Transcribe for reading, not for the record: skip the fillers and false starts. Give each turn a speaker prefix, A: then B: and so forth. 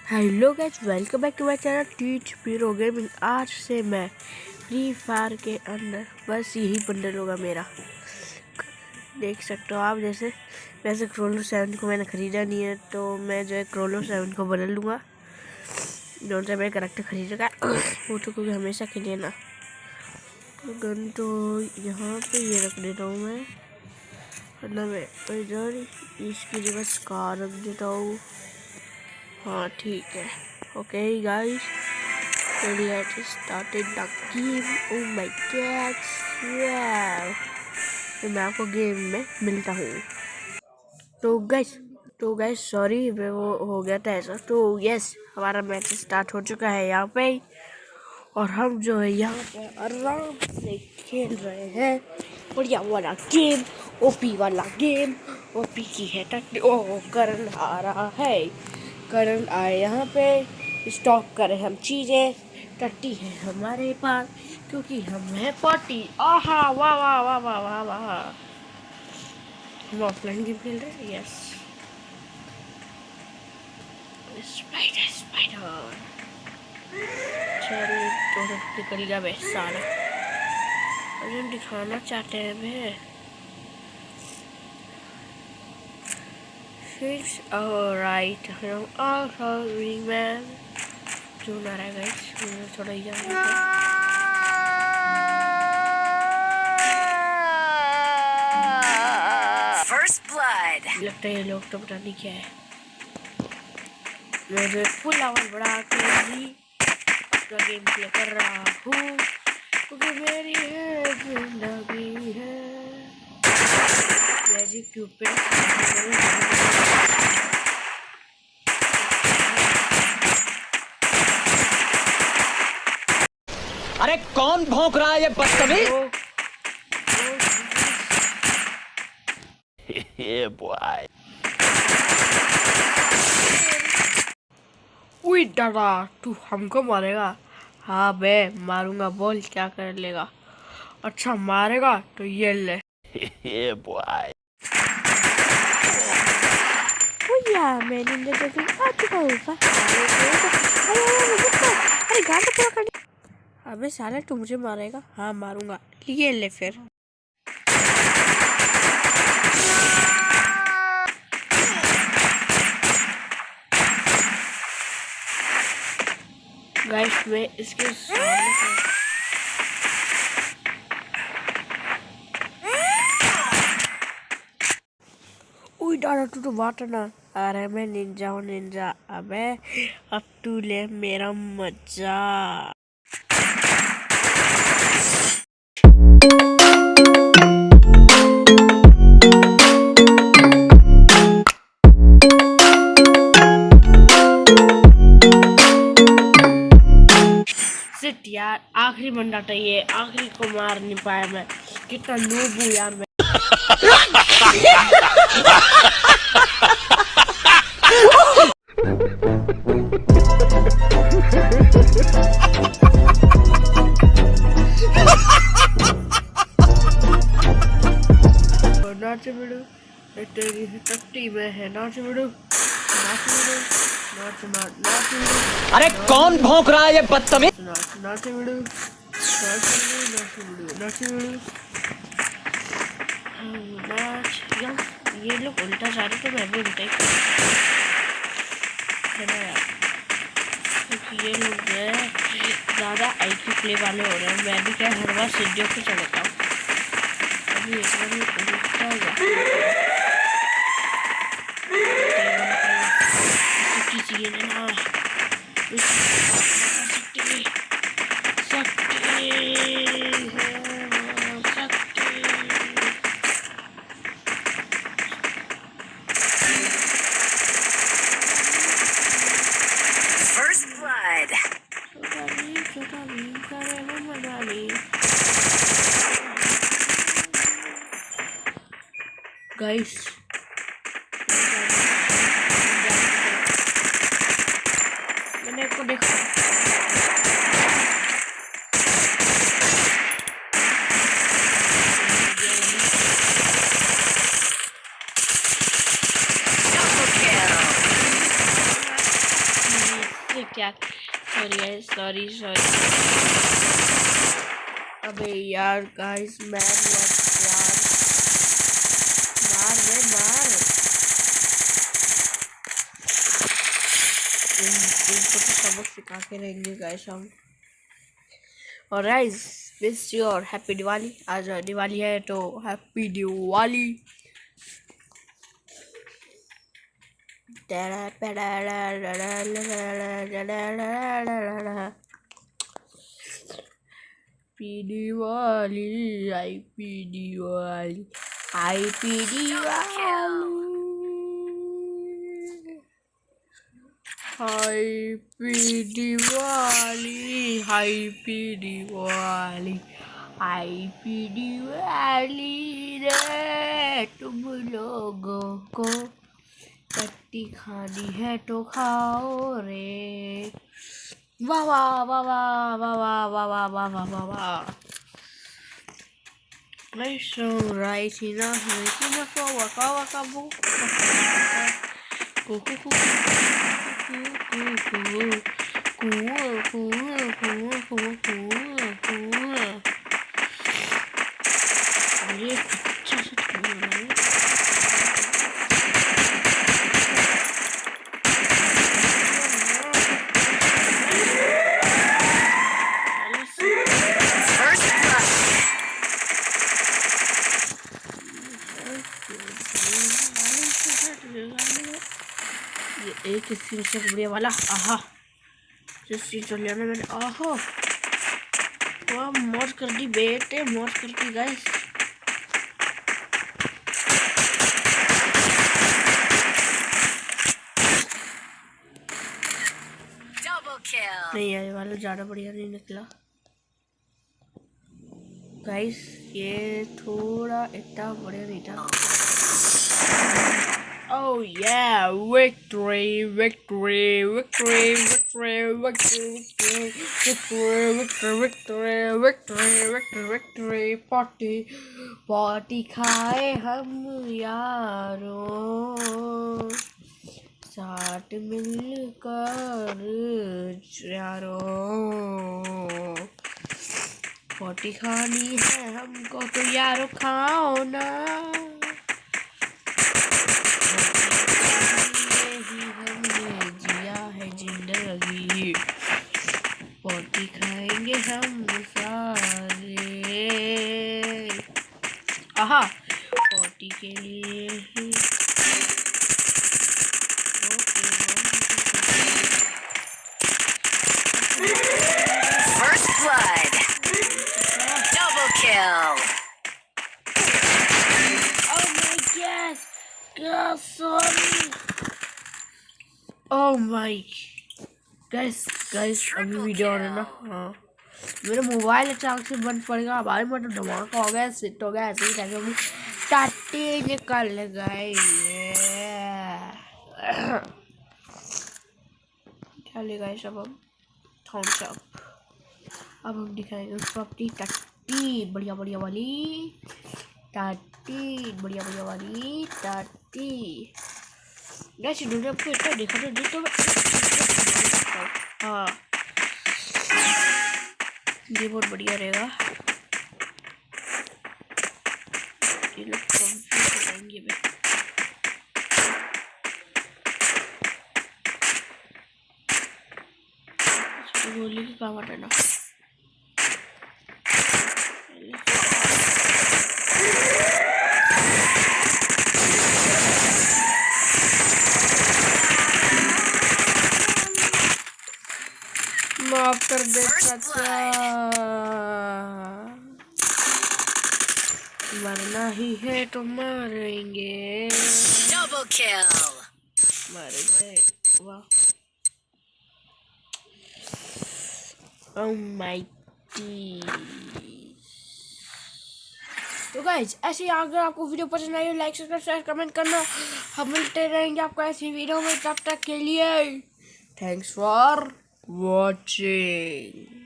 A: Hello guys, welcome back to my channel teach pro gaming. आज से मैं free fire के अंदर बस यही बंडल होगा मेरा। देख सकते हो आप। वैसे क्रोलो 7 को मैंने ख़रीदा नहीं है, तो मैं जो है क्रोलो 7 को बदल लूँगा। जो से मेरा करेक्टर खरीदेगा वो तो क्योंकि हमेशा खेले ना। तो गन तो यहाँ पे ये रख देता हूँ मैं, वरना मैं इधर इसकी जगह स्कार रख देता हूँ। हाँ ठीक है। Okay guys, let's start the game. Oh my god, wow. तो मैं आपको गेम में मिलता हूँ। तो गाइस सॉरी, वो हो गया था ऐसा। तो यस, हमारा मैच स्टार्ट हो चुका है यहाँ पे, और हम जो है यहाँ पे आराम से खेल रहे हैं बढ़िया वाला गेम, ओपी वाला गेम। ओपी की है टट्टी। ओह, करण आ रहा है। करण आए यहाँ पे, स्टॉप करें हम चीज़ें। टट्टी है हमारे पास क्योंकि हम है पार्टी। आहा, वाह वाह वाह वाह वाह वाह। हम ऑफलाइन गेम खेल रहे हैं। Yes, spider spider. चलिए, तो निकल गया बे सारा। अरे हम दिखाना चाहते हैं बे। Alright, man. जो ना रहा गाइस, मुझे थोड़ा याद है। First blood. लगता है ये लोग तो पता नहीं क्या है। मैं जो फुल आवाज बढ़ा के भी अपना गेम प्ले कर रहा हूँ, क्योंकि मेरी है जिंदगी है। मैजिक ट्यूब पे
B: अरे कौन भौंक रहा है ये बदतमीज? ये बॉय।
A: उई दादा, तू हमको मारेगा? हाँ बे, मारूंगा। बोल क्या कर लेगा? अच्छा मारेगा तो ये ले।
B: ये बॉय।
A: मैं निंजा जैसे आ चुका हूँ। अरे गाड़ी पूरा कर। अबे साले, तू मुझे मारेगा? हाँ मारूंगा। ये ले फिर। गाइस मैं इसके सामने उई डाला, तू तो वाटर ना। अरे मैं निंजा हूँ, निंजा। अबे अब तू ले मेरा मजा। सिट यार, आखिरी बंदा था ये, आखिरी को मार नहीं पाया मैं। कितना नूब हूँ यार मैं। नाच बिड़ू, तेरी टट्टी में है। नाच बिड़ू, नाच बिड़ू, नाच मार, नाच बिड़ू।
B: अरे कौन भौंक रहा है ये बदतमीज?
A: नाच नाच बिड़ू, नाच बिड़ू, नाच बिड़ू, नाच बिड़ू, नाच। यार ये लोग उल्टा जा रहे, तो मैं भी उल्टा ही है ना यार, क्योंकि ये लोग जो है ज़्यादा आईक्यू प्ले वाले हो रहे हैं। मैं भी क्या हर बार सीढ़ियों पे चढ़ता हूँ। अभी एक बार ये उल्टा हो गया। किसी ने ना First blood. Guys, मैंने को देखा। क्या, सॉरी गाइस, सॉरी सॉरी। अबे यार गाइस, मैन यार, मार रे मार। इनको तो सबक सिखा के रहेंगे गाइस हम। और गाइस, विश यू और हैप्पी दिवाली। आज दिवाली है तो happy Diwali. Diwali, happy Diwali, happy Diwali, happy Diwali, happy Diwali, happy Diwali रे तुम लोगों को। कट्टी खानी है तो खाओ रे। वाह वाह वाह वाह वाह वाह वाह वाह वाह वाह वाह वाह। Let's show right here. Making a flow, waka waka boo. Cool, cool, cool, cool, cool, cool, cool, cool, cool. ये अच्छा सा खेल रहा है। ये एक स्क्रीन से बढ़िया वाला, आहा जो स्क्रीन चल जाना मैंने, आहा वाह, मौज कर दी बेटे, मौज कर दी गाइस। नहीं यार, ये वाला ज़्यादा बढ़िया नहीं निकला गाइस, ये थोड़ा इतना बढ़िया नहीं था। Oh yeah, victory, victory, victory, victory, victory, victory, victory, victory, victory, victory, victory, victory, party, party खाए हम यारों, साथ मिलकर यारों, पार्टी खानी है हमको तो यारों, खाओ ना। हमने जिया है जिंदगी, पार्टी खाएंगे हम सारे, आहा पार्टी के लिए ही।
C: First blood. Double kill.
A: Oh my god, God, sorry. Oh my guys, अभी वीडियो आ रहा है ना, हाँ मेरा मोबाइल अचानक से बंद पड़ेगा भाई, मतलब धमाका हो गया, सिट हो गया, ऐसे ही टाइम में टाटी निकल गए। क्या लेगा ये सब, अब थम्स अप। अब हम दिखाएंगे उसको अपनी टट्टी बढ़िया बढ़िया वाली, टट्टी बढ़िया बढ़िया वाली टट्टी। गैस इन्होंने आपको इतना देखा तो हाँ ये बहुत बढ़िया रहेगा। ये लोग कंफ्यूज हो जाएंगे बे। गोली की काम हटाना। माफ कर दे चाचा, मरना ही है तो मरेंगे।
C: Double kill.
A: मर गए, वाह। Almighty। तो गाइज ऐसे अगर आपको वीडियो पसंद आई हो, लाइक सब्सक्राइब शेयर कमेंट करना। हम मिलते रहेंगे आपको ऐसी वीडियो में, तब तक के लिए थैंक्स फॉर वॉचिंग।